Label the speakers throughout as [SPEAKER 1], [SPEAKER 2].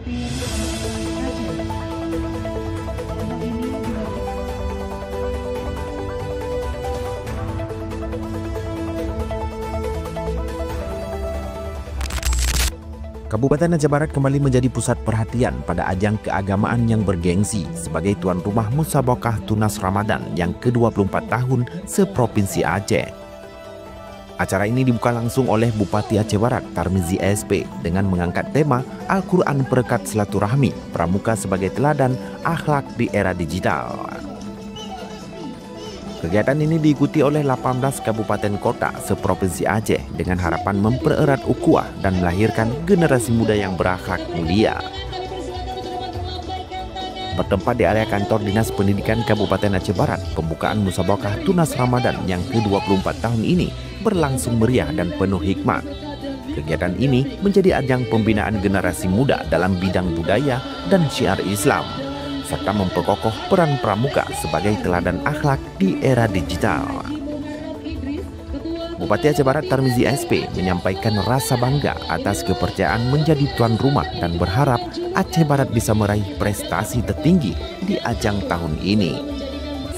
[SPEAKER 1] Kabupaten Aceh Barat kembali menjadi pusat perhatian pada ajang keagamaan yang bergengsi sebagai tuan rumah Musabaqah Tunas Ramadan yang ke-24 tahun seprovinsi Aceh. Acara ini dibuka langsung oleh Bupati Aceh Barat Tarmizi SP dengan mengangkat tema Al-Quran Perekat Silaturahmi, Pramuka sebagai Teladan Akhlak di Era Digital. Kegiatan ini diikuti oleh 18 kabupaten kota seprovinsi Aceh dengan harapan mempererat ukhuwah dan melahirkan generasi muda yang berakhlak mulia. Bertempat di area kantor Dinas Pendidikan Kabupaten Aceh Barat, pembukaan Musabaqah Tunas Ramadan yang ke-24 tahun ini berlangsung meriah dan penuh hikmat. Kegiatan ini menjadi ajang pembinaan generasi muda dalam bidang budaya dan syiar Islam, serta memperkokoh peran pramuka sebagai teladan akhlak di era digital. Bupati Aceh Barat Tarmizi SP menyampaikan rasa bangga atas kepercayaan menjadi tuan rumah dan berharap Aceh Barat bisa meraih prestasi tertinggi di ajang tahun ini.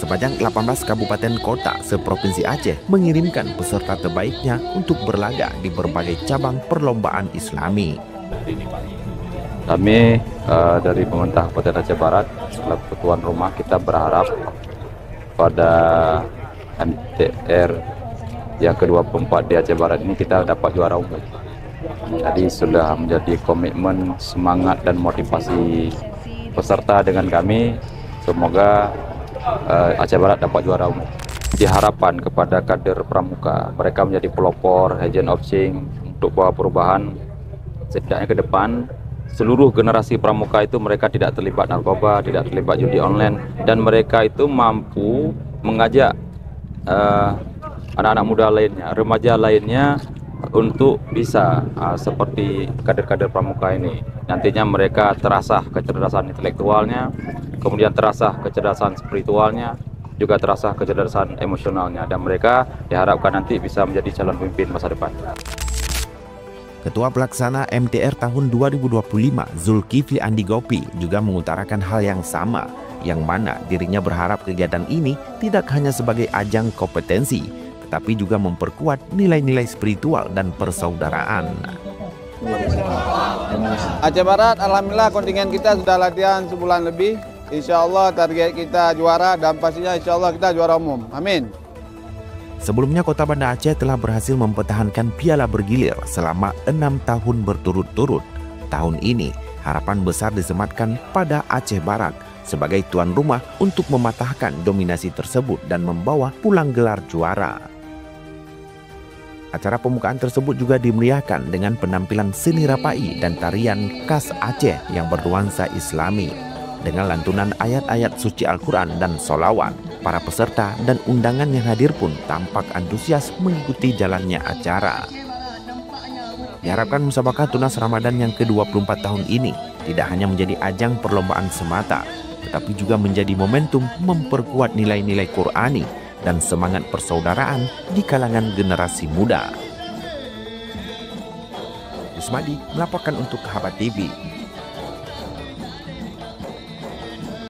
[SPEAKER 1] Sebanyak 18 kabupaten kota seprovinsi Aceh mengirimkan peserta terbaiknya untuk berlaga di berbagai cabang perlombaan Islami.
[SPEAKER 2] Kami dari pemerintah Kabupaten Aceh Barat selaku tuan rumah, kita berharap pada MTR yang ke-24 di Aceh Barat ini kita dapat juara umum. Jadi sudah menjadi komitmen, semangat dan motivasi peserta dengan kami. Semoga Aceh Barat dapat juara umum. Diharapkan kepada kader pramuka, mereka menjadi pelopor, agent of change untuk bawa perubahan setidaknya ke depan. Seluruh generasi pramuka itu mereka tidak terlibat narkoba, tidak terlibat judi online, dan mereka itu mampu mengajak anak-anak muda lainnya, remaja lainnya untuk bisa seperti kader-kader pramuka ini. Nantinya mereka terasah kecerdasan intelektualnya, kemudian terasah kecerdasan spiritualnya, juga terasah kecerdasan emosionalnya, dan mereka diharapkan nanti bisa menjadi calon pemimpin masa depan.
[SPEAKER 1] Ketua Pelaksana MTR tahun 2025 Zulkifli Andi Gopi juga mengutarakan hal yang sama, yang mana dirinya berharap kegiatan ini tidak hanya sebagai ajang kompetensi, tetapi juga memperkuat nilai-nilai spiritual dan persaudaraan.
[SPEAKER 3] Aceh Barat, alhamdulillah kontingen kita sudah latihan sebulan lebih. Insya Allah target kita juara dan pastinya insya Allah kita juara umum. Amin.
[SPEAKER 1] Sebelumnya Kota Banda Aceh telah berhasil mempertahankan piala bergilir selama 6 tahun berturut-turut. Tahun ini harapan besar disematkan pada Aceh Barat sebagai tuan rumah untuk mematahkan dominasi tersebut dan membawa pulang gelar juara. Acara pembukaan tersebut juga dimeriahkan dengan penampilan seni rapai dan tarian khas Aceh yang bernuansa Islami. Dengan lantunan ayat-ayat suci Al-Quran dan sholawat, para peserta dan undangan yang hadir pun tampak antusias mengikuti jalannya acara. Diharapkan Musabaqah Tunas Ramadan yang ke-24 tahun ini tidak hanya menjadi ajang perlombaan semata, tetapi juga menjadi momentum memperkuat nilai-nilai Qur'ani dan semangat persaudaraan di kalangan generasi muda. Ismadi melaporkan untuk Habat TV.